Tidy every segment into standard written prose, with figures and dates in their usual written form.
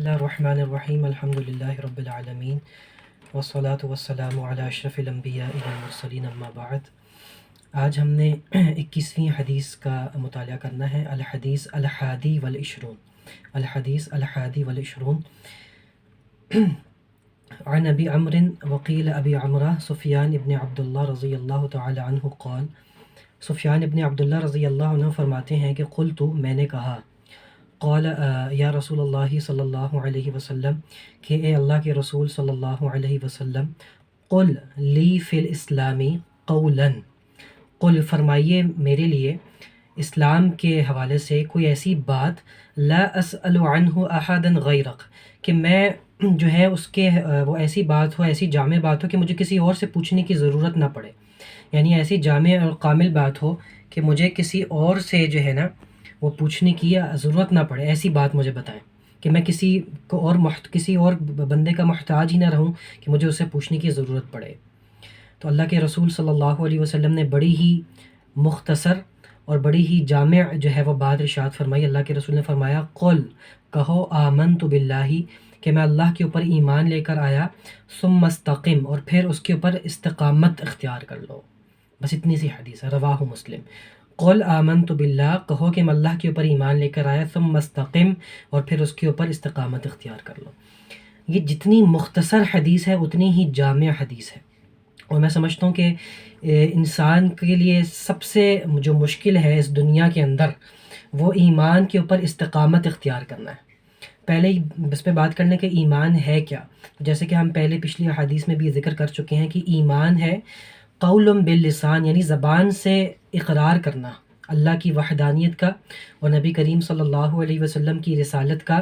اللہ الرحمن الرحیم الحمد للہ رب العالمین والصلاة والسلام علی اشرف الانبیاء والمرسلین اما بعد۔ آج ہم نے 21ویں حدیث کا مطالعہ کرنا ہے، الحدیث الحادی والعشرون، الحدیث الحادی والعشرون۔ عن ابی عمرو وقیل ابی عمرہ سفیان ابن عبداللہ رضی اللہ تعالی عنہ قال، سفیان ابن عبداللہ رضی اللہ عنہ فرماتے ہیں کہ قلت، میں نے کہا، قال یا رسول اللہ صلی اللہ علیہ وسلم، کہ اے اللہ کے رسول صلی اللہ علیہ وسلم، قل لی فی الاسلامی قولا، قل فرمائیے میرے لیے اسلام کے حوالے سے کوئی ایسی بات، لا اسأل عنہ احدا غیرک، کہ میں جو ہے اس کے وہ ایسی بات ہو، ایسی جامع بات ہو کہ مجھے کسی اور سے پوچھنے کی ضرورت نہ پڑے، یعنی ایسی جامع اور کامل بات ہو کہ مجھے کسی اور سے جو ہے نا وہ پوچھنے کی ضرورت نہ پڑے، ایسی بات مجھے بتائیں کہ میں کسی اور بندے کا محتاج ہی نہ رہوں کہ مجھے اسے پوچھنے کی ضرورت پڑے۔ تو اللہ کے رسول صلی اللہ علیہ وسلم نے بڑی ہی مختصر اور بڑی ہی جامع جو ہے وہ بات ارشاد فرمائی۔ اللہ کے رسول نے فرمایا، قل، کہو، آمنت باللہ، کہ میں اللہ کے اوپر ایمان لے کر آیا، ثم استقم، اور پھر اس کے اوپر استقامت اختیار کر لو۔ بس اتنی سی حدیث ہے، رواہ مسلم۔ قل آمنت باللہ، کہو کہ میں اللہ کے اوپر ایمان لے کر آیا، ثم استقم، اور پھر اس کے اوپر استقامت اختیار کر لو۔ یہ جتنی مختصر حدیث ہے اتنی ہی جامع حدیث ہے، اور میں سمجھتا ہوں کہ انسان کے لیے سب سے جو مشکل ہے اس دنیا کے اندر وہ ایمان کے اوپر استقامت اختیار کرنا ہے۔ پہلے ہی اس پہ بات کرنے کہ ایمان ہے کیا، جیسے کہ ہم پہلے پچھلی حدیث میں بھی ذکر کر چکے ہیں کہ ایمان ہے قول باللسان، یعنی زبان سے اقرار کرنا اللہ کی وحدانیت کا اور نبی کریم صلی اللہ علیہ وسلم کی رسالت کا،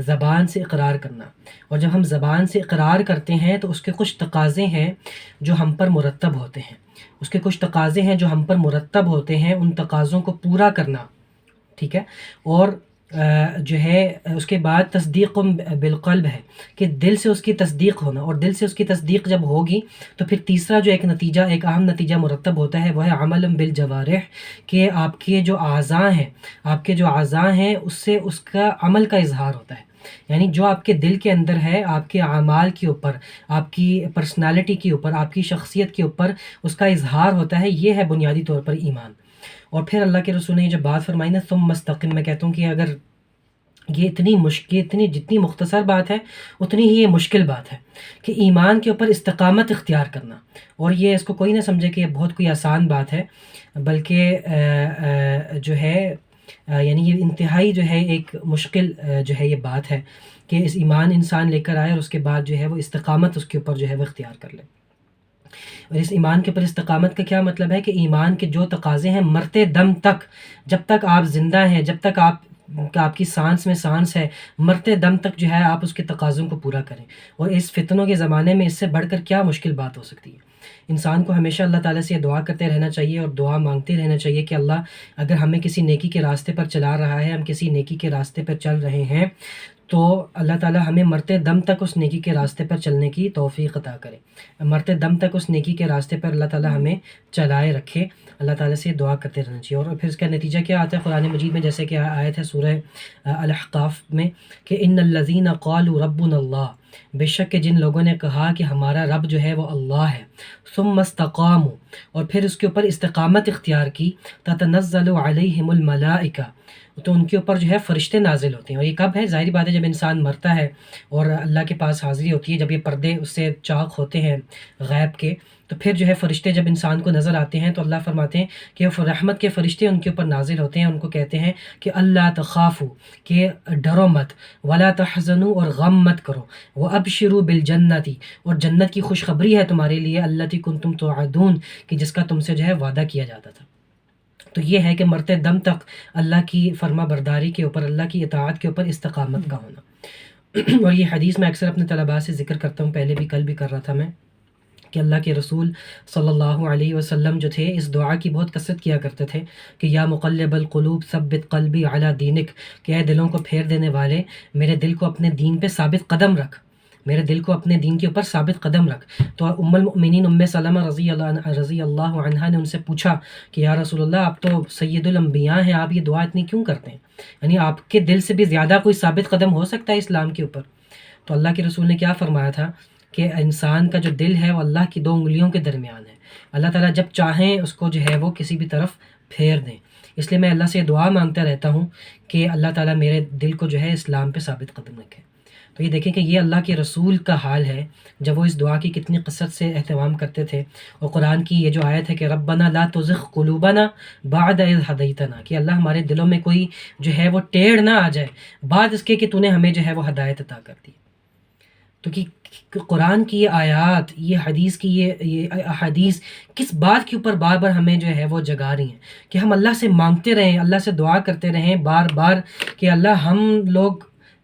زبان سے اقرار کرنا۔ اور جب ہم زبان سے اقرار کرتے ہیں تو اس کے کچھ تقاضے ہیں جو ہم پر مرتب ہوتے ہیں، ان تقاضوں کو پورا کرنا، ٹھیک ہے۔ اور جو ہے اس کے بعد تصدیق بالقلب ہے کہ دل سے اس کی تصدیق ہونا، اور دل سے اس کی تصدیق جب ہوگی تو پھر تیسرا جو ایک اہم نتیجہ مرتب ہوتا ہے وہ ہے عمل بالجوارح، کہ آپ کے جو اعضاء ہیں اس سے اس کا عمل کا اظہار ہوتا ہے، یعنی جو آپ کے دل کے اندر ہے، آپ کے اعمال کے اوپر، آپ کی پرسنالٹی کے اوپر، آپ کی شخصیت کے اوپر اس کا اظہار ہوتا ہے۔ یہ ہے بنیادی طور پر ایمان۔ اور پھر اللہ کے رسول نے یہ جو بات فرمائی نا، ثم مستقم، میں کہتا ہوں کہ اگر یہ جتنی مختصر بات ہے اتنی ہی یہ مشکل بات ہے کہ ایمان کے اوپر استقامت اختیار کرنا، اور یہ اس کو کوئی نہ سمجھے کہ یہ بہت کوئی آسان بات ہے، بلکہ جو ہے یعنی یہ انتہائی جو ہے ایک مشکل جو ہے یہ بات ہے کہ اس ایمان انسان لے کر آئے اور اس کے بعد جو ہے وہ استقامت اس کے اوپر جو ہے وہ اختیار کر لے۔ اور اس ایمان کے اوپر استقامت کا کیا مطلب ہے کہ ایمان کے جو تقاضے ہیں مرتے دم تک، جب تک آپ زندہ ہیں، جب تک آپ کی سانس میں سانس ہے، مرتے دم تک جو ہے آپ اس کے تقاضوں کو پورا کریں۔ اور اس فتنوں کے زمانے میں اس سے بڑھ کر کیا مشکل بات ہو سکتی ہے۔ انسان کو ہمیشہ اللہ تعالیٰ سے یہ دعا کرتے رہنا چاہیے اور دعا مانگتے رہنا چاہیے کہ اللہ اگر ہمیں کسی نیکی کے راستے پر چلا رہا ہے، ہم کسی نیکی کے راستے پر چل رہے ہیں، تو اللہ تعالیٰ ہمیں مرتے دم تک اس نیکی کے راستے پر چلنے کی توفیق عطا کرے، مرتے دم تک اس نیکی کے راستے پر اللہ تعالیٰ ہمیں چلائے رکھے۔ اللہ تعالیٰ سے دعا کرتے رہنا چاہیے۔ اور پھر اس کا نتیجہ کیا آتا ہے قرآن مجید میں، جیسے کہ آیت ہے سورہ الاحقاف میں کہ ان الذین قالوا ربنا اللہ، بے شک کہ جن لوگوں نے کہا کہ ہمارا رب جو ہے وہ اللہ ہے، ثم استقاموا، اور پھر اس کے اوپر استقامت اختیار کی، تتنزل علیہم الملائکہ، تو ان کے اوپر جو ہے فرشتے نازل ہوتے ہیں۔ اور یہ کب ہے؟ ظاہری بات ہے جب انسان مرتا ہے اور اللہ کے پاس حاضری ہوتی ہے، جب یہ پردے اس سے چاک ہوتے ہیں غیب کے، تو پھر جو ہے فرشتے جب انسان کو نظر آتے ہیں تو اللہ فرماتے ہیں کہ رحمت کے فرشتے ان کے اوپر نازل ہوتے ہیں، ان کو کہتے ہیں کہ اللہ تخافوا، کہ ڈرو مت، ولا تحزنوا، اور غم مت کرو، وابشروا بالجنت، اور جنت کی خوشخبری ہے تمہارے لیے، التی کنتم توعدون، کہ جس کا تم سے جو ہے وعدہ کیا جاتا تھا۔ تو یہ ہے کہ مرتے دم تک اللہ کی فرما برداری کے اوپر، اللہ کی اطاعت کے اوپر استقامت کا ہونا۔ اور یہ حدیث میں اکثر اپنے طلباء سے ذکر کرتا ہوں، پہلے بھی، کل بھی کر رہا تھا میں، کہ اللہ کے رسول صلی اللہ علیہ وسلم جو تھے اس دعا کی بہت کثرت کیا کرتے تھے کہ یا مقلب القلوب ثبت قلبی علی دینک، کہ اے دلوں کو پھیر دینے والے، میرے دل کو اپنے دین پہ ثابت قدم رکھ۔ میرے دل کو اپنے دین کے اوپر ثابت قدم رکھ۔ تو ام المؤمنین ام سلمہ رضی اللہ عنہا نے ان سے پوچھا کہ یا رسول اللہ، آپ تو سید الانبیاء ہیں، آپ یہ دعا اتنی کیوں کرتے ہیں؟ یعنی آپ کے دل سے بھی زیادہ کوئی ثابت قدم ہو سکتا ہے اسلام کے اوپر؟ تو اللہ کے رسول نے کیا فرمایا تھا کہ انسان کا جو دل ہے وہ اللہ کی 2 انگلیوں کے درمیان ہے، اللہ تعالیٰ جب چاہیں اس کو جو ہے وہ کسی بھی طرف پھیر دیں۔ اس لیے میں اللہ سے دعا مانگتا رہتا ہوں کہ اللہ تعالیٰ میرے دل کو جو ہے اسلام پہ ثابت قدم رکھے۔ تو یہ دیکھیں کہ یہ اللہ کے رسول کا حال ہے جب وہ اس دعا کی کتنی کثرت سے اہتمام کرتے تھے۔ اور قرآن کی یہ جو آیت ہے کہ ربنا لا تزغ قلوبنا بعد اذ ہدیتنا، کہ اللہ ہمارے دلوں میں کوئی جو ہے وہ ٹیڑھ نہ آ جائے بعد اس کے کہ تو نے ہمیں جو ہے وہ ہدایت عطا کر دی۔ تو کہ قرآن کی یہ آیات، یہ حدیث کی یہ احادیث کس بات کے اوپر بار بار ہمیں جو ہے وہ جگا رہی ہیں کہ ہم اللہ سے مانگتے رہیں، اللہ سے دعا کرتے رہیں بار بار کہ اللہ ہم لوگ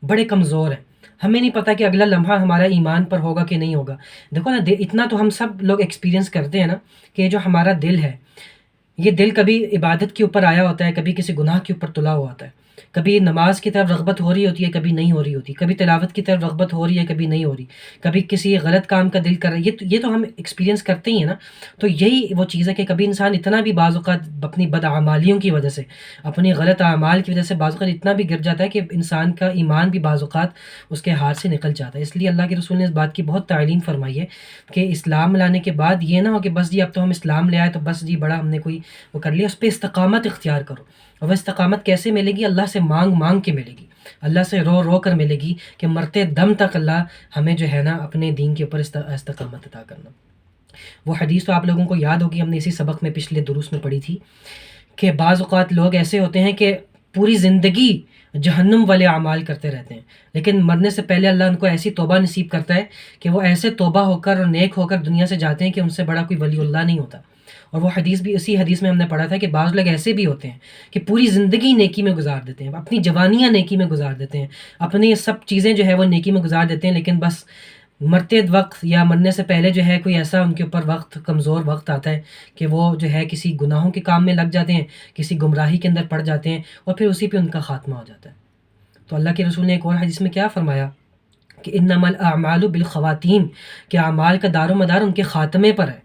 بڑے کمزور ہیں، ہمیں نہیں پتہ کہ اگلا لمحہ ہمارا ایمان پر ہوگا کہ نہیں ہوگا۔ دیکھو نا، اتنا تو ہم سب لوگ ایکسپیرینس کرتے ہیں نا کہ جو ہمارا دل ہے، یہ دل کبھی عبادت کے اوپر آیا ہوتا ہے، کبھی کسی گناہ کے اوپر تلا ہوا ہوتا ہے، کبھی نماز کی طرف رغبت ہو رہی ہوتی ہے، کبھی نہیں ہو رہی ہوتی، کبھی تلاوت کی طرف رغبت ہو رہی ہے، کبھی نہیں ہو رہی، کبھی کسی غلط کام کا دل کر رہا ہے۔ یہ تو ہم ایکسپیرینس کرتے ہی ہیں نا۔ تو یہی وہ چیز ہے کہ کبھی انسان اتنا بھی بعض اوقات اپنی بدعمالیوں کی وجہ سے، اپنی غلط اعمال کی وجہ سے بعض اوقات اتنا بھی گر جاتا ہے کہ انسان کا ایمان بھی بعض اوقات اس کے ہاتھ سے نکل جاتا ہے۔ اس لیے اللہ کے رسول نے اس بات کی بہت تعلیم فرمائی ہے کہ اسلام لانے کے بعد یہ نہ ہو کہ بس جی اب تو ہم اسلام لے آئے تو بس جی بڑا ہم نے کوئی وہ کر لیا، اس پہ استقامت اختیار کرو۔ اور وہ استقامت کیسے ملے گی؟ اللہ سے مانگ مانگ کے ملے گی، اللہ سے رو رو کر ملے گی کہ مرتے دم تک اللہ ہمیں جو ہے نا اپنے دین کے اوپر استقامت عطا کرنا۔ وہ حدیث تو آپ لوگوں کو یاد ہوگی، ہم نے اسی سبق میں پچھلے دروس میں پڑھی تھی کہ بعض اوقات لوگ ایسے ہوتے ہیں کہ پوری زندگی جہنم والے اعمال کرتے رہتے ہیں، لیکن مرنے سے پہلے اللہ ان کو ایسی توبہ نصیب کرتا ہے کہ وہ ایسے توبہ ہو کر اور نیک ہو کر دنیا سے جاتے ہیں کہ ان سے بڑا کوئی ولی اللہ نہیں ہوتا۔ اور وہ حدیث بھی اسی حدیث میں ہم نے پڑھا تھا کہ بعض لوگ ایسے بھی ہوتے ہیں کہ پوری زندگی نیکی میں گزار دیتے ہیں، اپنی جوانیاں نیکی میں گزار دیتے ہیں، اپنی سب چیزیں جو ہے وہ نیکی میں گزار دیتے ہیں، لیکن بس مرتے وقت یا مرنے سے پہلے جو ہے کوئی ایسا ان کے اوپر وقت، کمزور وقت آتا ہے کہ وہ جو ہے کسی گناہوں کے کام میں لگ جاتے ہیں، کسی گمراہی کے اندر پڑ جاتے ہیں، اور پھر اسی پہ ان کا خاتمہ ہو جاتا ہے۔ تو اللہ کے رسول نے ایک اور حدیث میں کیا فرمایا کہ انما الاعمال بالخواتیم، کہ اعمال کا دار و مدار ان کے خاتمے پر ہے،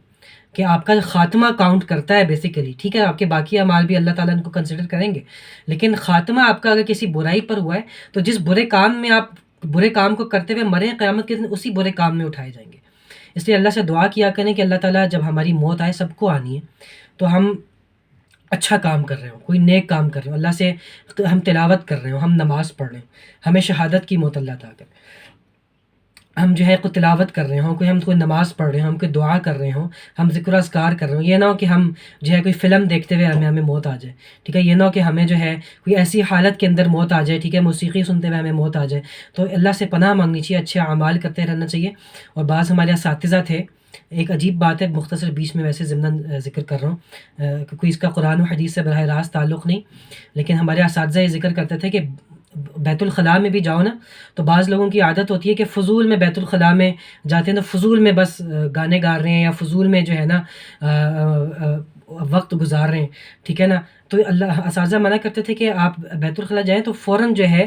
کہ آپ کا خاتمہ کاؤنٹ کرتا ہے بیسیکلی۔ ٹھیک ہے، آپ کے باقی اعمال بھی اللہ تعالیٰ ان کو کنسیڈر کریں گے، لیکن خاتمہ آپ کا اگر کسی برائی پر ہوا ہے تو جس برے کام میں آپ برے کام کو کرتے ہوئے مرے ہیں، قیامت کے دن اسی برے کام میں اٹھائے جائیں گے۔ اس لیے اللہ سے دعا کیا کریں کہ اللہ تعالیٰ جب ہماری موت آئے، سب کو آنی ہے، تو ہم اچھا کام کر رہے ہوں، کوئی نیک کام کر رہے ہوں، اللہ سے ہم تلاوت کر رہے ہوں، ہم نماز پڑھ رہے ہوں، ہمیں شہادت کی موت اللہ عطا کرے، ہم جو ہے کوئی تلاوت کر رہے ہوں، ہم کوئی نماز پڑھ رہے ہوں، ہم کوئی دعا کر رہے ہوں، ہم ذکر و اذکار کر رہے ہوں۔ یہ نہ ہو کہ ہم جو ہے کوئی فلم دیکھتے ہوئے ہمیں موت آ جائے، ٹھیک ہے، یہ نہ ہو کہ ہمیں جو ہے کوئی ایسی حالت کے اندر موت آ جائے، ٹھیک ہے، موسیقی سنتے ہوئے ہمیں موت آ جائے۔ تو اللہ سے پناہ مانگنی چاہیے، اچھے اعمال کرتے رہنا چاہیے۔ اور بعض ہمارے اساتذہ تھے، ایک عجیب بات ہے، مختصر بیچ میں ویسے ضمن ذکر کر رہا ہوں، کوئی اس کا قرآن و حدیث سے براہ راست تعلق نہیں، لیکن ہمارے اساتذہ یہ ذکر کرتے تھے کہ بیت الخلاء میں بھی جاؤ نا، تو بعض لوگوں کی عادت ہوتی ہے کہ فضول میں بیت الخلاء میں جاتے ہیں تو فضول میں بس گانے گا رہے ہیں یا فضول میں جو ہے نا وقت گزار رہے ہیں، ٹھیک ہے نا۔ تو اللہ اساتذہ منع کرتے تھے کہ آپ بیت الخلاء جائیں تو فوراً جو ہے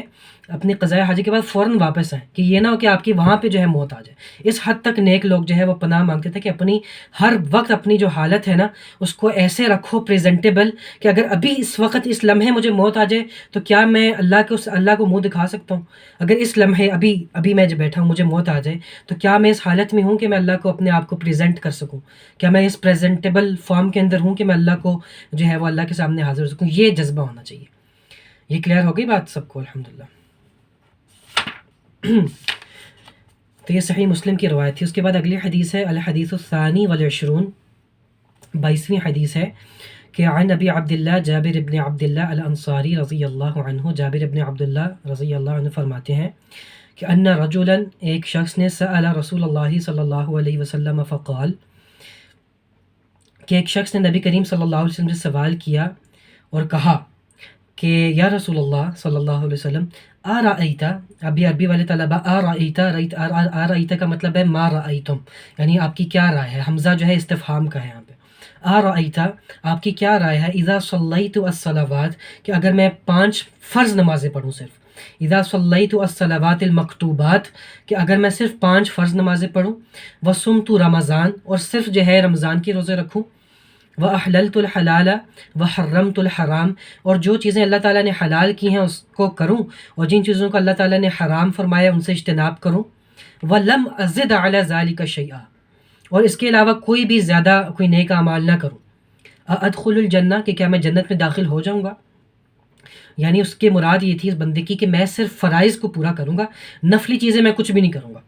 اپنی قضاء حاجت کے بعد فوراً واپس آئیں، کہ یہ نہ ہو کہ آپ کی وہاں پہ جو ہے موت آ جائے۔ اس حد تک نیک لوگ جو ہے وہ پناہ مانگتے تھے کہ اپنی ہر وقت اپنی جو حالت ہے نا اس کو ایسے رکھو پریزنٹیبل کہ اگر ابھی اس وقت اس لمحے مجھے موت آ جائے تو کیا میں اللہ کو منہ دکھا سکتا ہوں؟ اگر اس لمحے ابھی میں جو بیٹھا ہوں مجھے موت آ جائے تو کیا میں اس حالت میں ہوں کہ میں اللہ کو اپنے آپ کو پریزنٹ کر سکوں؟ کیا میں اس پریزنٹیبل فارم کے اندر ہوں کہ میں اللہ کو جو ہے وہ اللہ کے سامنے حاضر ہو سکوں؟ یہ جذبہ ہونا چاہیے۔ یہ کلیئر ہو گئی بات سب کو؟ الحمدللہ۔ تو یہ صحیح مسلم کی روایت تھی۔ اس کے بعد اگلی حدیث ہے الحدیث الثانی والعشرون، 22ویں حدیث ہے کہ عن ابی عبداللہ جابر ابن عبداللہ الانصاری رضی اللہ عنہ، جابر ابن عبداللہ رضی اللہ عنہ فرماتے ہیں کہ ان رجلا، ایک شخص نے سأل رسول اللہ صلی اللہ علیہ وسلم فقال، کہ ایک شخص نے نبی کریم صلی اللہ علیہ وسلم سے سوال کیا اور کہا کہ یا رسول اللہ صلی اللہ علیہ وسلم، آرأیتا، ابھی عربی والے طلبہ آرأیتا کا مطلب ہے ما رأیتم، یعنی آپ کی کیا رائے ہے، حمزہ جو ہے استفہام کا ہے یہاں پہ۔ آرأیتا، آپ کی کیا رائے ہے، اذا صلیت الصلوات، کہ اگر میں 5 فرض نمازیں پڑھوں صرف، اذا صلیت الصلوات المکتوبات، کہ اگر میں صرف 5 فرض نمازیں پڑھوں، وصمت رمضان، اور صرف جو ہے رمضان کے روزے رکھوں، وَأَحْلَلْتُ الْحَلَالَ وَحَرَّمْتُ الْحَرَامَ، اور جو چیزیں اللہ تعالیٰ نے حلال کی ہیں اس کو کروں، اور جن چیزوں کو اللہ تعالیٰ نے حرام فرمایا ان سے اجتناب کروں، وَلَمْ أَزِدْ عَلَى ذَلِكَ شَيْئًا، اور اس کے علاوہ کوئی بھی زیادہ کوئی نیک اعمال نہ کروں، ادخل الجنہ، کہ کیا میں جنت میں داخل ہو جاؤں گا؟ یعنی اس کے مراد یہ تھی اس بندے کی کہ میں صرف فرائض کو پورا کروں گا، نفلی چیزیں میں کچھ بھی نہیں کروں گا،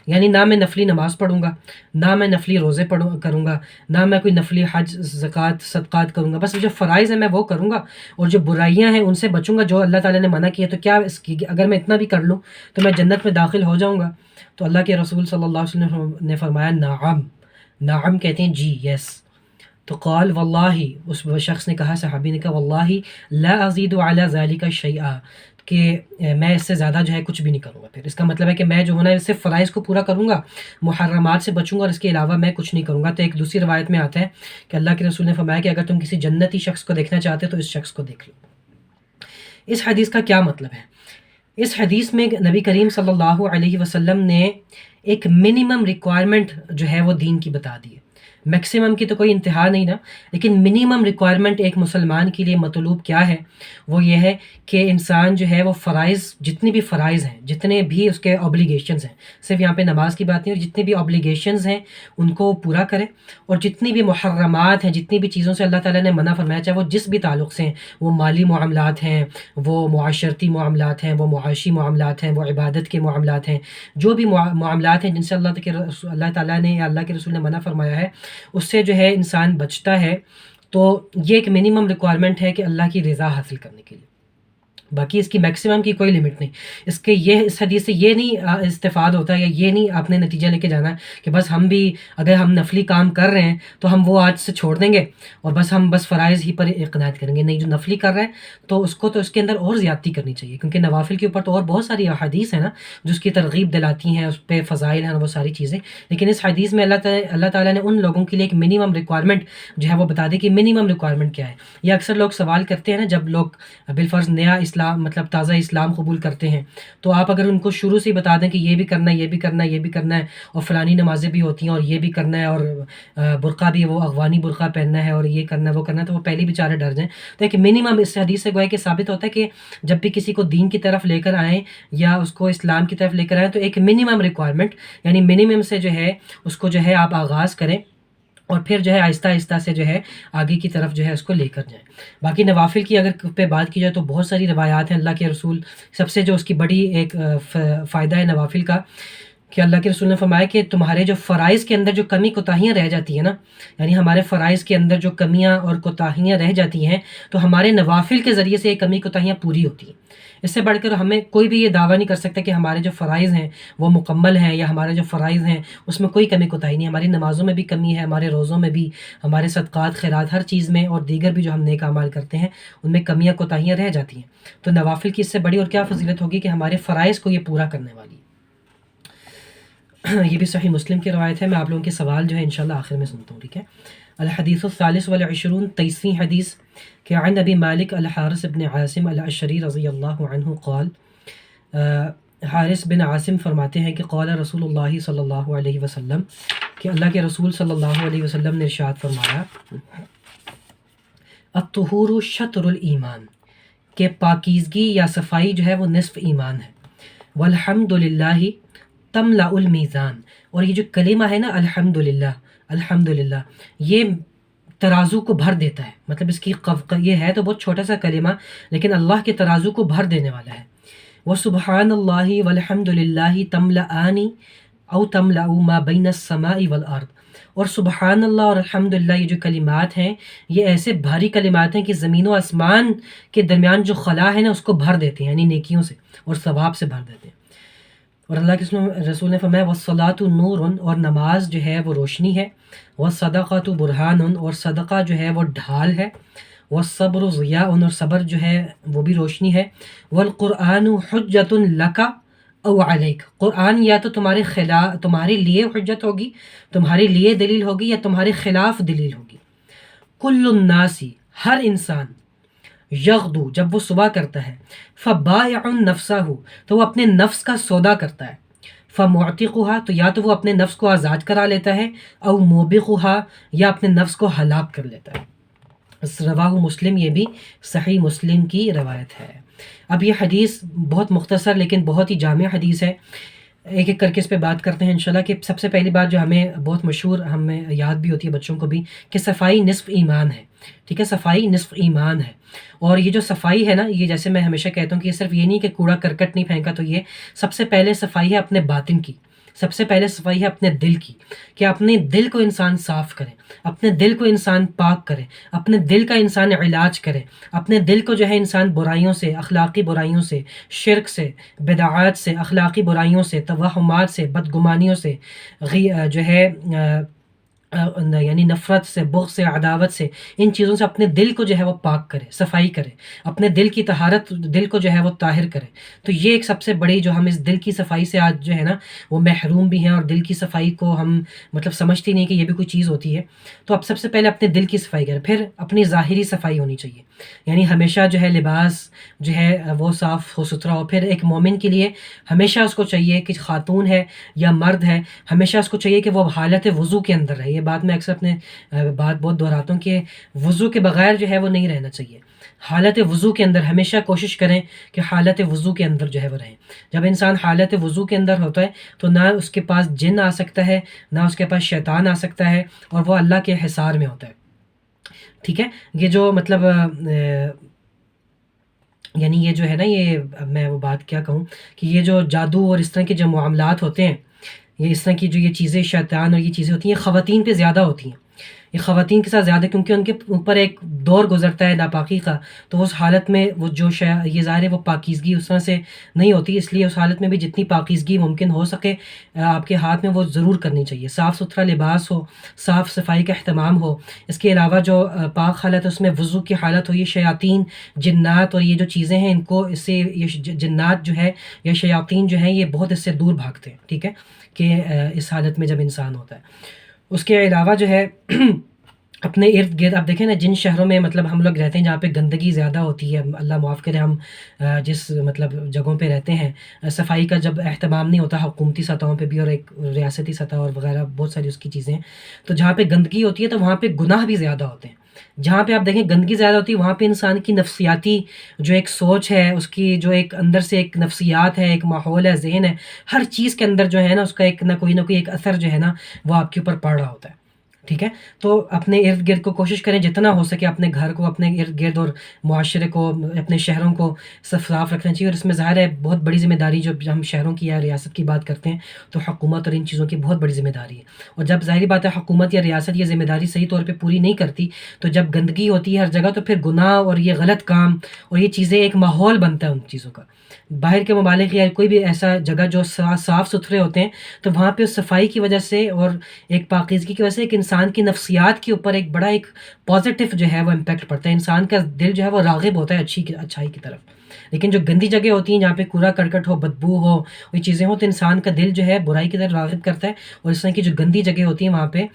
یعنی نہ میں نفلی نماز پڑھوں گا، نہ میں نفلی روزے کروں گا، نہ میں کوئی نفلی حج زکوٰۃ صدقات کروں گا، بس جو فرائض ہیں میں وہ کروں گا، اور جو برائیاں ہیں ان سے بچوں گا جو اللہ تعالیٰ نے منع کیا، تو کیا اس کی اگر میں اتنا بھی کر لوں تو میں جنت میں داخل ہو جاؤں گا؟ تو اللہ کے رسول صلی اللہ علیہ وسلم نے فرمایا نعم، نعم کہتے ہیں جی، یس۔ تو قال واللہ، اس شخص نے کہا، صحابی نے کہا واللہ لا ازید علی ذلک شیئا، کہ میں اس سے زیادہ جو ہے کچھ بھی نہیں کروں گا۔ پھر اس کا مطلب ہے کہ میں جو ہے نا صرف فرائض کو پورا کروں گا، محرمات سے بچوں گا، اور اس کے علاوہ میں کچھ نہیں کروں گا۔ تو ایک دوسری روایت میں آتا ہے کہ اللہ کے رسول نے فرمایا کہ اگر تم کسی جنتی شخص کو دیکھنا چاہتے ہو تو اس شخص کو دیکھ لو۔ اس حدیث کا کیا مطلب ہے؟ اس حدیث میں نبی کریم صلی اللہ علیہ وسلم نے ایک منیمم ریکوائرمنٹ جو ہے وہ دین کی بتا دی ہے۔ میکسیمم کی تو کوئی انتہا نہیں نا، لیکن منیمم ریکوائرمنٹ ایک مسلمان کے لیے مطلوب کیا ہے؟ وہ یہ ہے کہ انسان جو ہے وہ فرائض، جتنی بھی فرائض ہیں، جتنے بھی اس کے اوبلیگیشنز ہیں، صرف یہاں پہ نماز کی بات نہیں، اور جتنی بھی اوبلیگیشنز ہیں ان کو پورا کرے، اور جتنی بھی محرمات ہیں، جتنی بھی چیزوں سے اللہ تعالیٰ نے منع فرمایا، چاہے وہ جس بھی تعلق سے ہیں، وہ مالی معاملات ہیں، وہ معاشرتی معاملات ہیں، وہ معاشی معاملات ہیں، وہ عبادت کے معاملات ہیں، جو بھی معاملات ہیں جن سے اللہ تعالیٰ نے یا اللہ کے رسول نے منع فرمایا ہے، اس سے جو ہے انسان بچتا ہے۔ تو یہ ایک منیمم ریکوائرمنٹ ہے کہ اللہ کی رضا حاصل کرنے کے لیے، باقی اس کی میکسیمم کی کوئی لمٹ نہیں۔ اس حدیث سے یہ نہیں استفاد ہوتا ہے، یا یہ نہیں آپ نے نتیجہ لے کے جانا ہے کہ بس ہم بھی اگر ہم نفلی کام کر رہے ہیں تو ہم وہ آج سے چھوڑ دیں گے اور بس ہم بس فرائض ہی پر اقناعت کریں گے۔ نہیں، جو نفلی کر رہے ہیں تو اس کے اندر اور زیادتی کرنی چاہیے، کیونکہ نوافل کے اوپر تو اور بہت ساری احادیث ہیں نا جو اس کی ترغیب دلاتی ہیں، اس پہ فضائل ہیں، وہ ساری چیزیں۔ لیکن اس حدیث میں اللہ تعالیٰ نے ان لوگوں کے لیے ایک منیمم ریکوائرمنٹ جو ہے وہ بتا دی کہ منیمم ریکوائرمنٹ کیا ہے۔ یہ اکثر لوگ سوال کرتے ہیں نا، جب لوگ بالفرض نیا اسلام مطلب تازہ اسلام قبول کرتے ہیں، تو آپ اگر ان کو شروع سے ہی بتا دیں کہ یہ بھی کرنا ہے، یہ بھی کرنا ہے، یہ بھی کرنا ہے، اور فلانی نمازیں بھی ہوتی ہیں، اور یہ بھی کرنا ہے، اور برقع بھی وہ افغانی برقع پہننا ہے، اور یہ کرنا ہے وہ کرنا ہے، تو وہ پہلے بیچارے ڈر جائیں۔ تو ایک منیمم اس حدیث سے گویا کہ ثابت ہوتا ہے کہ جب بھی کسی کو دین کی طرف لے کر آئیں یا اس کو اسلام کی طرف لے کر آئیں، تو ایک منیمم ریکوائرمنٹ یعنی منیمم سے جو ہے اس کو جو ہے آپ آغاز کریں، اور پھر جو ہے آہستہ آہستہ سے جو ہے آگے کی طرف جو ہے اس کو لے کر جائیں۔ باقی نوافل کی اگر پہ بات کی جائے تو بہت ساری روایات ہیں۔ اللہ کے رسول سب سے جو اس کی بڑی ایک فائدہ ہے نوافل کا کہ اللہ کے رسول نے فرمایا کہ تمہارے جو فرائض کے اندر جو کمی کوتاہیاں رہ جاتی ہیں نا، یعنی ہمارے فرائض کے اندر جو کمیاں اور کوتاہیاں رہ جاتی ہیں، تو ہمارے نوافل کے ذریعے سے یہ کمی کوتاہیاں پوری ہوتی ہیں۔ اس سے بڑھ کر ہمیں کوئی بھی یہ دعویٰ نہیں کر سکتا کہ ہمارے جو فرائض ہیں وہ مکمل ہیں، یا ہمارے جو فرائض ہیں اس میں کوئی کمی کوتاہی نہیں۔ ہماری نمازوں میں بھی کمی ہے، ہمارے روزوں میں بھی، ہمارے صدقات خیرات ہر چیز میں، اور دیگر بھی جو ہم نیک اعمال کرتے ہیں ان میں کمیاں کوتاہیاں رہ جاتی ہیں۔ تو نوافل کی اس سے بڑی اور کیا فضیلت ہوگی کہ ہمارے فرائض کو یہ پورا کرنے والی۔ یہ بھی صحیح مسلم کی روایت ہے۔ میں آپ لوگوں کے سوال جو ہے انشاءاللہ آخر میں سنتا ہوں، ٹھیک ہے؟ الحدیث الثالث والعشرون، 23ویں حدیث، کہ عن ابی مالک الحارث بن عاصم الاشعری رضی اللہ عنہ قال، حارث بن عاصم فرماتے ہیں کہ قال رسول اللہ صلی اللہ علیہ وسلم، کہ اللہ کے رسول صلی اللہ علیہ وسلم نے ارشاد فرمایا، الطہور شطر الایمان، کہ پاکیزگی یا صفائی جو ہے وہ نصف ایمان ہے، والحمد للہ تملأ المیزان، اور یہ جو کلمہ ہے نا الحمدللہ، الحمدللہ، یہ ترازو کو بھر دیتا ہے۔ مطلب اس کی یہ ہے تو بہت چھوٹا سا کلمہ، لیکن اللہ کے ترازو کو بھر دینے والا ہے۔ وسبحان اللہ والحمد للہ تملأان او تملأ ما بین السماء والارض، اور سبحان اللہ اور الحمدللہ یہ جو کلمات ہیں یہ ایسے بھاری کلمات ہیں کہ زمین و آسمان کے درمیان جو خلا ہے نا اس کو بھر دیتے ہیں، یعنی نیکیوں سے اور ثواب سے بھر دیتے ہیں۔ اور اللہ کے رسول نے فرمایا والصلاۃ نور، اور نماز جو ہے وہ روشنی ہے، والصدقۃ برہان، اور صدقہ جو ہے وہ ڈھال ہے، والصبر ضیاء، اور صبر جو ہے وہ بھی روشنی ہے، والقرآن حجۃ لک او علیک، قرآن یا تو تمہارے لیے حجت ہوگی، تمہارے لیے دلیل ہوگی، یا تمہارے خلاف دلیل ہوگی۔ کل الناس، ہر انسان، یغدو جب وہ صبح کرتا ہے، فبائع نفسہ تو وہ اپنے نفس کا سودا کرتا ہے، فمعتقها تو یا تو وہ اپنے نفس کو آزاد کرا لیتا ہے، او موبقها یا اپنے نفس کو ہلاک کر لیتا ہے۔ رواہ مسلم، یہ بھی صحیح مسلم کی روایت ہے۔ اب یہ حدیث بہت مختصر لیکن بہت ہی جامع حدیث ہے، ایک ایک کر کے اس پہ بات کرتے ہیں انشاءاللہ۔ کہ سب سے پہلی بات جو ہمیں بہت مشہور، ہمیں یاد بھی ہوتی ہے بچوں کو بھی، کہ صفائی نصف ایمان ہے، ٹھیک ہے، صفائی نصف ایمان ہے۔ اور یہ جو صفائی ہے نا، یہ جیسے میں ہمیشہ کہتا ہوں کہ یہ صرف یہ نہیں کہ کوڑا کرکٹ نہیں پھینکا، تو یہ سب سے پہلے صفائی ہے اپنے باطن کی، سب سے پہلے صفائی ہے اپنے دل کی، کہ اپنے دل کو انسان صاف کرے، اپنے دل کو انسان پاک کرے، اپنے دل کا انسان علاج کرے، اپنے دل کو جو ہے انسان برائیوں سے، اخلاقی برائیوں سے، شرک سے، بدعات سے، اخلاقی برائیوں سے، توہمات سے، بدگمانیوں سے، جو ہے یعنی نفرت سے، بغض سے، عداوت سے، ان چیزوں سے اپنے دل کو جو ہے وہ پاک کرے، صفائی کرے، اپنے دل کی طہارت، دل کو جو ہے وہ طاہر کرے۔ تو یہ ایک سب سے بڑی، جو ہم اس دل کی صفائی سے آج جو ہے نا وہ محروم بھی ہیں، اور دل کی صفائی کو ہم مطلب سمجھتے نہیں کہ یہ بھی کوئی چیز ہوتی ہے۔ تو اب سب سے پہلے اپنے دل کی صفائی کرے، پھر اپنی ظاہری صفائی ہونی چاہیے، یعنی ہمیشہ جو ہے لباس جو ہے وہ صاف ہو ستھرا ہو۔ پھر ایک مومن کے لیے ہمیشہ اس کو چاہیے کہ خاتون ہے یا مرد ہے، ہمیشہ اس کو چاہیے کہ وہ حالت وضو کے اندر رہے۔ یہ بات میں اکثر اپنے بات بہت دہراتا ہوں کہ وضو کے بغیر جو ہے وہ نہیں رہنا چاہیے، حالت وضو کے اندر ہمیشہ کوشش کریں کہ حالت وضو کے اندر جو ہے وہ رہیں۔ جب انسان حالت وضو کے اندر ہوتا ہے تو نہ اس کے پاس جن آ سکتا ہے، نہ اس کے پاس شیطان آ سکتا ہے، اور وہ اللہ کے حصار میں ہوتا ہے، ٹھیک ہے۔ یہ جو مطلب یعنی یہ جو ہے نا، یہ میں وہ بات کیا کہوں کہ یہ جو جادو اور اس طرح کے جو معاملات ہوتے ہیں، یہ اس طرح کی جو یہ چیزیں شیطان اور یہ چیزیں ہوتی ہیں، یہ خواتین پہ زیادہ ہوتی ہیں، یہ خواتین کے ساتھ زیادہ، کیونکہ ان کے اوپر ایک دور گزرتا ہے ناپاکی کا، تو اس حالت میں وہ جو یہ ظاہر ہے وہ پاکیزگی اس طرح سے نہیں ہوتی، اس لیے اس حالت میں بھی جتنی پاکیزگی ممکن ہو سکے آپ کے ہاتھ میں وہ ضرور کرنی چاہیے، صاف ستھرا لباس ہو، صاف صفائی کا اہتمام ہو۔ اس کے علاوہ جو پاک حالت ہے اس میں وضو کی حالت ہو، یہ شیاطین، جنات اور یہ جو چیزیں ہیں، ان کو اس سے یہ جنات جو ہے یا شیاطین جو ہیں یہ بہت اس سے دور بھاگتے ہیں، ٹھیک ہے، کہ اس حالت میں جب انسان ہوتا ہے۔ اس کے علاوہ جو ہے اپنے ارد گرد، آپ دیکھیں نا جن شہروں میں مطلب ہم لوگ رہتے ہیں جہاں پہ گندگی زیادہ ہوتی ہے، اللہ معاف کرے، ہم جس مطلب جگہوں پہ رہتے ہیں، صفائی کا جب اہتمام نہیں ہوتا حکومتی سطحوں پہ بھی اور ایک ریاستی سطح اور وغیرہ بہت ساری اس کی چیزیں ہیں، تو جہاں پہ گندگی ہوتی ہے تو وہاں پہ گناہ بھی زیادہ ہوتے ہیں۔ جہاں پہ آپ دیکھیں گندگی زیادہ ہوتی ہے وہاں پہ انسان کی نفسیاتی جو ایک سوچ ہے، اس کی جو ایک اندر سے ایک نفسیات ہے، ایک ماحول ہے، ذہن ہے، ہر چیز کے اندر جو ہے نا اس کا ایک نہ کوئی ایک اثر جو ہے نا وہ آپ کے اوپر پڑ رہا ہوتا ہے، ٹھیک ہے۔ تو اپنے ارد گرد کو کوشش کریں جتنا ہو سکے، اپنے گھر کو، اپنے ارد گرد اور معاشرے کو، اپنے شہروں کو صاف رکھنا چاہیے۔ اور اس میں ظاہر ہے بہت بڑی ذمہ داری، جو ہم شہروں کی یا ریاست کی بات کرتے ہیں تو حکومت اور ان چیزوں کی بہت بڑی ذمہ داری ہے۔ اور جب ظاہری بات ہے حکومت یا ریاست یہ ذمہ داری صحیح طور پہ پوری نہیں کرتی، تو جب گندگی ہوتی ہے ہر جگہ تو پھر گناہ اور یہ غلط کام اور یہ چیزیں، ایک ماحول بنتا ہے ان چیزوں کا۔ باہر کے ممالک یا کوئی بھی ایسا جگہ جو صاف ستھرے ہوتے ہیں تو وہاں پہ صفائی کی وجہ سے اور ایک پاکیزگی کی وجہ سے ایک انسان کی نفسیات کے اوپر ایک بڑا ایک پازیٹیو جو ہے وہ امپیکٹ پڑتا ہے، انسان کا دل جو ہے وہ راغب ہوتا ہے اچھائی کی طرف۔ لیکن جو گندی جگہ ہوتی ہیں جہاں پہ کوڑا کرکٹ ہو، بدبو ہو، یہ چیزیں ہوں، تو انسان کا دل جو ہے برائی کی طرف راغب کرتا ہے، اور اس طرح کی جو گندی جگہ ہوتی ہیں وہاں پہ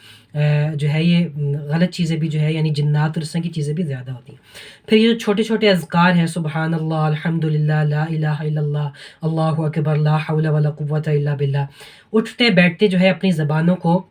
جو ہے یہ غلط چیزیں بھی جو ہے یعنی جنات اور اس طرح کی چیزیں بھی زیادہ ہوتی ہیں۔ پھر یہ جو چھوٹے چھوٹے اذکار ہیں، سبحان اللہ، الحمد للہ، لا الہ الا اللہ، اللہ اکبر، لا حول ولا قوۃ الا باللہ، اٹھتے بیٹھتے جو ہے اپنی زبانوں کو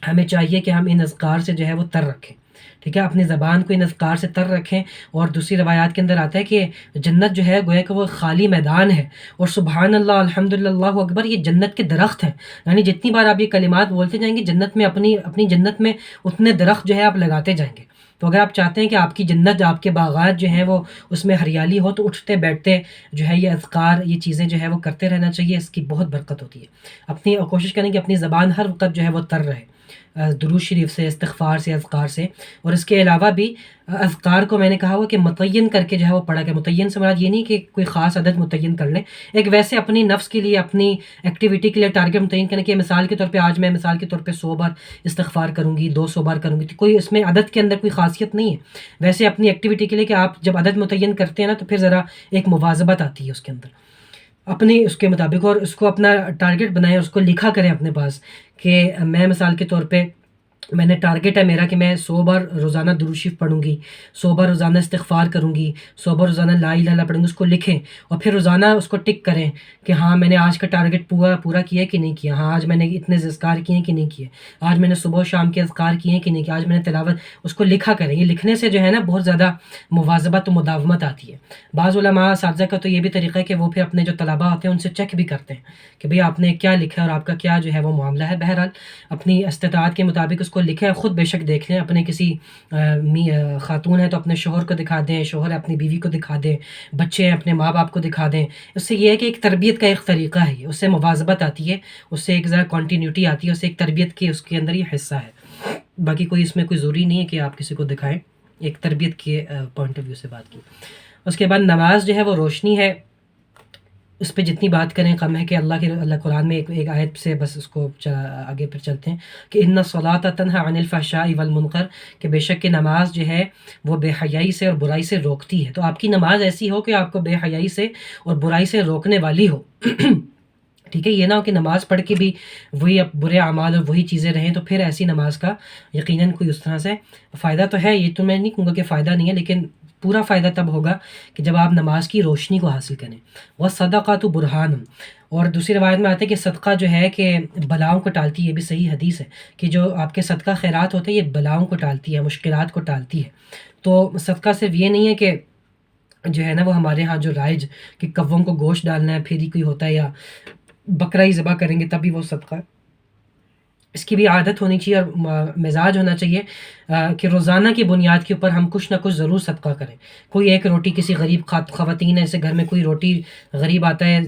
ہمیں چاہیے کہ ہم ان اذکار سے جو ہے وہ تر رکھیں، ٹھیک ہے، اپنی زبان کو ان اذکار سے تر رکھیں۔ اور دوسری روایات کے اندر آتا ہے کہ جنت جو ہے گویا کہ وہ خالی میدان ہے، اور سبحان اللہ، الحمد للہ، اللہ اکبر، یہ جنت کے درخت ہیں، یعنی جتنی بار آپ یہ کلمات بولتے جائیں گے جنت میں اپنی جنت میں اتنے درخت جو ہے آپ لگاتے جائیں گے۔ تو اگر آپ چاہتے ہیں کہ آپ کی جنت، آپ کے باغات جو ہیں وہ اس میں ہریالی ہو، تو اٹھتے بیٹھتے جو ہے یہ اذکار، یہ چیزیں جو ہے وہ کرتے رہنا چاہیے، اس کی بہت برکت ہوتی ہے۔ اپنی کوشش کریں کہ اپنی زبان ہر وقت جو ہے وہ تر رہے، درود شریف سے، استغفار سے، اذکار سے۔ اور اس کے علاوہ بھی اذکار کو میں نے کہا ہوا کہ متعین کر کے جو ہے وہ پڑھا گیا۔ متعین سے مراد یہ نہیں کہ کوئی خاص عدد متعین کر لیں، ایک ویسے اپنی نفس کے لیے، اپنی ایکٹیویٹی کے لیے ٹارگٹ متعین کریں کہ مثال کے طور پہ آج میں مثال کے طور پہ 100 بار استغفار کروں گی، 200 بار کروں گی، تو کوئی اس میں عدد کے اندر کوئی خاصیت نہیں ہے۔ ویسے اپنی ایکٹیویٹی کے لیے کہ آپ جب عدد متعین کرتے ہیں نا تو پھر ذرا ایک مواظبت آتی ہے اس کے اندر، اپنی اس کے مطابق، اور اس کو اپنا ٹارگٹ بنائیں اور اس کو لکھا کریں اپنے پاس کہ میں مثال کے طور پہ میں نے ٹارگیٹ ہے میرا کہ میں 100 بار روزانہ درود شریف پڑھوں گی، 100 بار روزانہ استغفار کروں گی، 100 بار روزانہ لا الہ الا اللہ پڑھوں گی، اس کو لکھیں اور پھر روزانہ اس کو ٹک کریں کہ ہاں میں نے آج کا ٹارگیٹ پورا کیا ہے کہ نہیں کیا، ہاں آج میں نے اتنے اذکار کیے ہیں کہ نہیں کیے، آج میں نے صبح و شام کے اذکار کیے ہیں کہ نہیں کیے، آج میں نے تلاوت، اس کو لکھا کریں۔ یہ لکھنے سے جو ہے نا بہت زیادہ مواظبت و مداومت آتی ہے۔ بعض علماء اساتذہ کا تو یہ بھی طریقہ ہے کہ وہ پھر اپنے جو طلباء ہوتے ہیں ان سے چیک بھی کرتے ہیں کہ بھئی آپ نے کیا لکھا ہے اور آپ کا کیا جو ہے وہ معاملہ ہے۔ بہرحال اپنی استطاعت کے مطابق اس کو لکھیں، خود بے شک دیکھ لیں، اپنے کسی خاتون ہے تو اپنے شوہر کو دکھا دیں، شوہر ہے اپنی بیوی کو دکھا دیں، بچے ہیں اپنے ماں باپ کو دکھا دیں۔ اس سے یہ ہے کہ ایک تربیت کا ایک طریقہ ہے، یہ اس سے مواظبت آتی ہے، اس سے ایک ذرا کنٹینیوٹی آتی ہے، اس سے ایک تربیت کی اس کے اندر یہ حصہ ہے۔ باقی کوئی اس میں کوئی ضروری نہیں ہے کہ آپ کسی کو دکھائیں، ایک تربیت کے پوائنٹ آف ویو سے بات کی۔ اس کے بعد نماز جو ہے وہ روشنی ہے، اس پہ جتنی بات کریں کم ہے کہ اللہ قرآن میں ایک آیت سے بس اس کو آگے پھر چلتے ہیں کہ ان الصلاۃ تنہی عن الفحشاء والمنکر، کہ بے شک کہ نماز جو ہے وہ بے حیائی سے اور برائی سے روکتی ہے۔ تو آپ کی نماز ایسی ہو کہ آپ کو بے حیائی سے اور برائی سے روکنے والی ہو۔ ٹھیک ہے، یہ نہ ہو کہ نماز پڑھ کے بھی وہی برے اعمال اور وہی چیزیں رہیں، تو پھر ایسی نماز کا یقیناً کوئی اس طرح سے فائدہ تو ہے، یہ تو میں نہیں کہوں گا کہ فائدہ نہیں ہے، لیکن پورا فائدہ تب ہوگا کہ جب آپ نماز کی روشنی کو حاصل کریں۔ وَالصَّدَقَةُ بُرْهَانٌ، اور دوسری روایت میں آتا ہے کہ صدقہ جو ہے کہ بلاؤں کو ٹالتی ہے، یہ بھی صحیح حدیث ہے کہ جو آپ کے صدقہ خیرات ہوتے ہیں یہ بلاؤں کو ٹالتی ہے، مشکلات کو ٹالتی ہے۔ تو صدقہ صرف یہ نہیں ہے کہ جو ہے نا وہ ہمارے ہاں جو رائج کہ کووں کو گوشت ڈالنا ہے پھر ہی کوئی ہوتا ہے، یا بکرا ہی ذبح کریں گے تبھی وہ صدقہ ہے۔ اس کی بھی عادت ہونی چاہیے اور مزاج ہونا چاہیے کہ روزانہ کی بنیاد کے اوپر ہم کچھ نہ کچھ ضرور صدقہ کریں۔ کوئی ایک روٹی کسی غریب خواتین ایسے گھر میں کوئی روٹی، غریب آتا ہے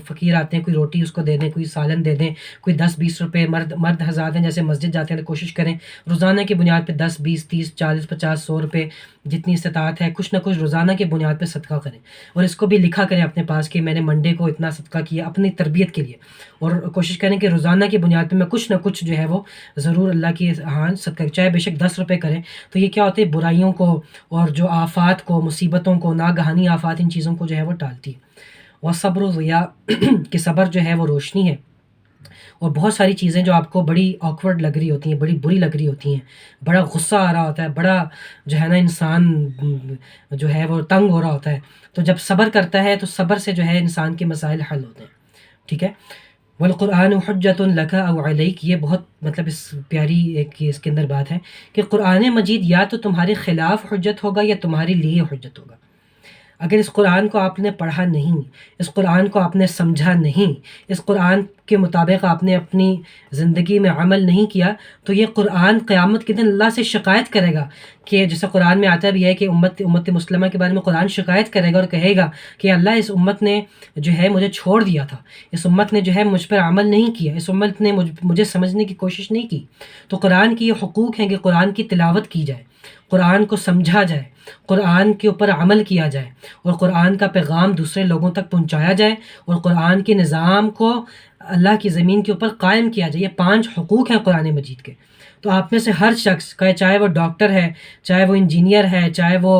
فقیر آتے ہیں، کوئی روٹی اس کو دے دیں، کوئی سالن دے دیں، کوئی 10-20 روپے، مرد حضرات ہیں جیسے مسجد جاتے ہیں تو کوشش کریں روزانہ کی بنیاد پہ 10 20 30 40 50 100 روپے جتنی استطاعت ہے کچھ نہ کچھ روزانہ کی بنیاد پہ صدقہ کریں، اور اس کو بھی لکھا کریں اپنے پاس کہ میں نے منڈے کو اتنا صدقہ کیا اپنی تربیت کے لیے، اور کوشش کریں کہ روزانہ کی بنیاد پہ میں کچھ نہ کچھ جو ہے وہ ضرور اللہ کی ہاں صدقہ، چاہے بے شک 10 روپے کریں۔ تو یہ کیا ہوتا ہے، برائیوں کو اور جو آفات کو، مصیبتوں کو، ناگہانی آفات، ان چیزوں کو جو ہے وہ ٹالتی ہے۔ اور صبر و ضیاء، کہ صبر جو ہے وہ روشنی ہے، اور بہت ساری چیزیں جو آپ کو بڑی آکورڈ لگ رہی ہوتی ہیں، بڑی بری لگ رہی ہوتی ہیں، بڑا غصہ آ رہا ہوتا ہے، بڑا جو ہے نا انسان جو ہے وہ تنگ ہو رہا ہوتا ہے، تو جب صبر کرتا ہے تو صبر سے جو ہے انسان کے مسائل حل ہوتے ہیں۔ ٹھیک ہے، والقرآن حجت لک او علیک، یہ بہت مطلب اس پیاری ایک اس کے اندر بات ہے کہ قرآن مجید یا تو تمہارے خلاف حجت ہوگا یا تمہارے لیے حجت ہوگا۔ اگر اس قرآن کو آپ نے پڑھا نہیں، اس قرآن کو آپ نے سمجھا نہیں، اس قرآن کے مطابق آپ نے اپنی زندگی میں عمل نہیں کیا، تو یہ قرآن قیامت کے دن اللہ سے شکایت کرے گا، کہ جیسے قرآن میں آتا بھی ہے کہ امت مسلمہ کے بارے میں قرآن شکایت کرے گا اور کہے گا کہ اللہ اس امت نے جو ہے مجھے چھوڑ دیا تھا، اس امت نے جو ہے مجھ پر عمل نہیں کیا، اس امت نے مجھے سمجھنے کی کوشش نہیں کی۔ تو قرآن کی یہ حقوق ہیں کہ قرآن کی تلاوت کی جائے، قرآن کو سمجھا جائے، قرآن کے اوپر عمل کیا جائے، اور قرآن کا پیغام دوسرے لوگوں تک پہنچایا جائے، اور قرآن کے نظام کو اللہ کی زمین کے اوپر قائم کیا جائے۔ یہ 5 حقوق ہیں قرآن مجید کے۔ تو آپ میں سے ہر شخص چاہے وہ ڈاکٹر ہے، چاہے وہ انجینئر ہے، چاہے وہ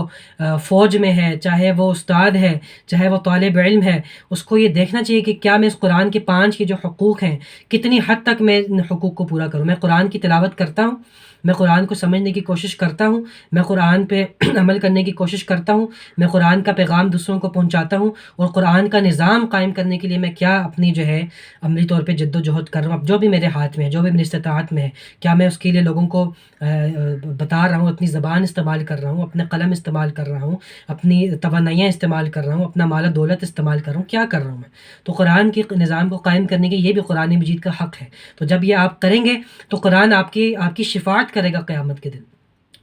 فوج میں ہے، چاہے وہ استاد ہے، چاہے وہ طالب علم ہے، اس کو یہ دیکھنا چاہیے کہ کیا میں اس قرآن کے 5 کے جو حقوق ہیں کتنی حد تک میں ان حقوق کو پورا کروں۔ میں قرآن کی تلاوت کرتا ہوں، میں قرآن کو سمجھنے کی کوشش کرتا ہوں، میں قرآن پہ عمل کرنے کی کوشش کرتا ہوں، میں قرآن کا پیغام دوسروں کو پہنچاتا ہوں، اور قرآن کا نظام قائم کرنے کے لیے میں کیا اپنی جو ہے عملی طور پہ جد و جہد کر رہا ہوں، اب جو بھی میرے ہاتھ میں ہے، جو بھی میری استطاعت میں ہے، کیا میں اس کے لیے لوگوں کو بتا رہا ہوں، اپنی زبان استعمال کر رہا ہوں، اپنے قلم استعمال کر رہا ہوں، اپنی توانائیاں استعمال کر رہا ہوں، اپنا مال و دولت استعمال کر رہا ہوں، کیا کر رہا ہوں میں؟ تو قرآن کے نظام کو قائم کرنے کے یہ بھی قرآن مجید کا حق ہے۔ تو جب یہ آپ کریں گے تو قرآن آپ کی شفاعت کرے گا قیامت کے دن،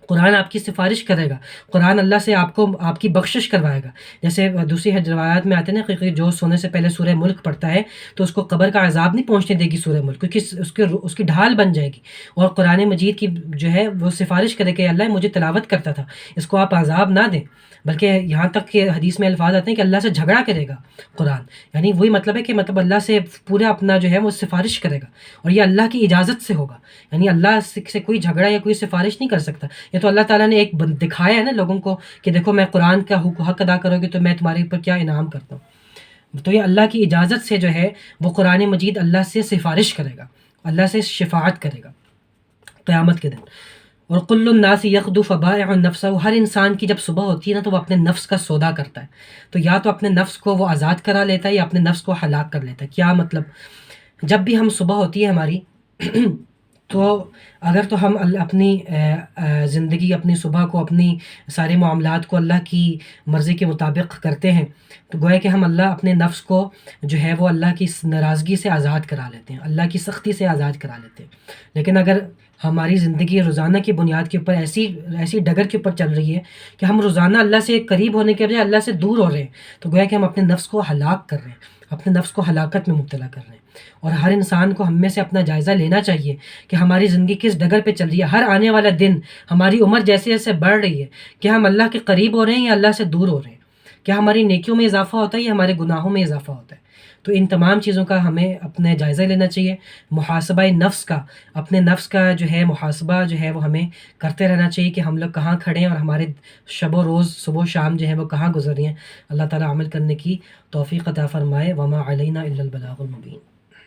قرآن آپ کی سفارش کرے گا، قرآن اللہ سے آپ کی بخشش کروائے گا۔ جیسے دوسری روایات میں آتے ہیں نا کہ جو سونے سے پہلے سورہ ملک پڑھتا ہے تو اس کو قبر کا عذاب نہیں پہنچنے دے گی سورہ ملک، کیونکہ اس کی ڈھال بن جائے گی، اور قرآن مجید کی جو ہے وہ سفارش کرے کہ اللہ مجھے تلاوت کرتا تھا، اس کو آپ عذاب نہ دیں، بلکہ یہاں تک کہ حدیث میں الفاظ آتے ہیں کہ اللہ سے جھگڑا کرے گا قرآن، یعنی وہی مطلب ہے کہ اللہ سے پورا اپنا جو ہے وہ سفارش کرے گا، اور یہ اللہ کی اجازت سے ہوگا، یعنی اللہ سے کوئی جھگڑا یا کوئی سفارش نہیں کر سکتا۔ یہ تو اللہ تعالیٰ نے ایک دکھایا ہے نا لوگوں کو کہ دیکھو میں قرآن کا حق ادا کرو گے تو میں تمہارے اوپر کیا انعام کرتا ہوں۔ تو یہ اللہ کی اجازت سے جو ہے وہ قرآن مجید اللہ سے سفارش کرے گا، اللہ سے شفاعت کرے گا۔ قیامت کے دن. اور کل الناس یغدو فبائع نفسہ، ہر انسان کی جب صبح ہوتی ہے نا تو وہ اپنے نفس کا سودا کرتا ہے. تو یا تو اپنے نفس کو وہ آزاد کرا لیتا ہے یا اپنے نفس کو ہلاک کر لیتا ہے. کیا مطلب؟ جب بھی ہم صبح ہوتی ہے ہماری تو اگر تو ہم اپنی زندگی، اپنی صبح کو، اپنی سارے معاملات کو اللہ کی مرضی کے مطابق کرتے ہیں تو گویا کہ ہم اپنے نفس کو جو ہے وہ اللہ کی ناراضگی سے آزاد کرا لیتے ہیں، اللہ کی سختی سے آزاد کرا لیتے ہیں. لیکن اگر ہماری زندگی روزانہ کی بنیاد کے اوپر ایسی ڈگر کے اوپر چل رہی ہے کہ ہم روزانہ اللہ سے قریب ہونے کے بجائے اللہ سے دور ہو رہے ہیں تو گویا کہ ہم اپنے نفس کو ہلاک کر رہے ہیں، اپنے نفس کو ہلاکت میں مبتلا کر رہے ہیں. اور ہر انسان کو ہم میں سے اپنا جائزہ لینا چاہیے کہ ہماری زندگی کس ڈگر پہ چل رہی ہے. ہر آنے والا دن ہماری عمر جیسے جیسے بڑھ رہی ہے، کیا ہم اللہ کے قریب ہو رہے ہیں یا اللہ سے دور ہو رہے ہیں؟ کیا ہماری نیکیوں میں اضافہ ہوتا ہے یا ہمارے گناہوں میں اضافہ ہوتا ہے؟ تو ان تمام چیزوں کا ہمیں اپنے جائزہ لینا چاہیے. محاسبہ نفس کا، اپنے نفس کا جو ہے محاسبہ جو ہے وہ ہمیں کرتے رہنا چاہیے کہ ہم لوگ کہاں کھڑے ہیں اور ہمارے شب و روز، صبح و شام جو ہے وہ کہاں گزر رہی ہیں. اللہ تعالیٰ عمل کرنے کی توفیق عطا فرمائے. وما علینا الا البلاغ المبین.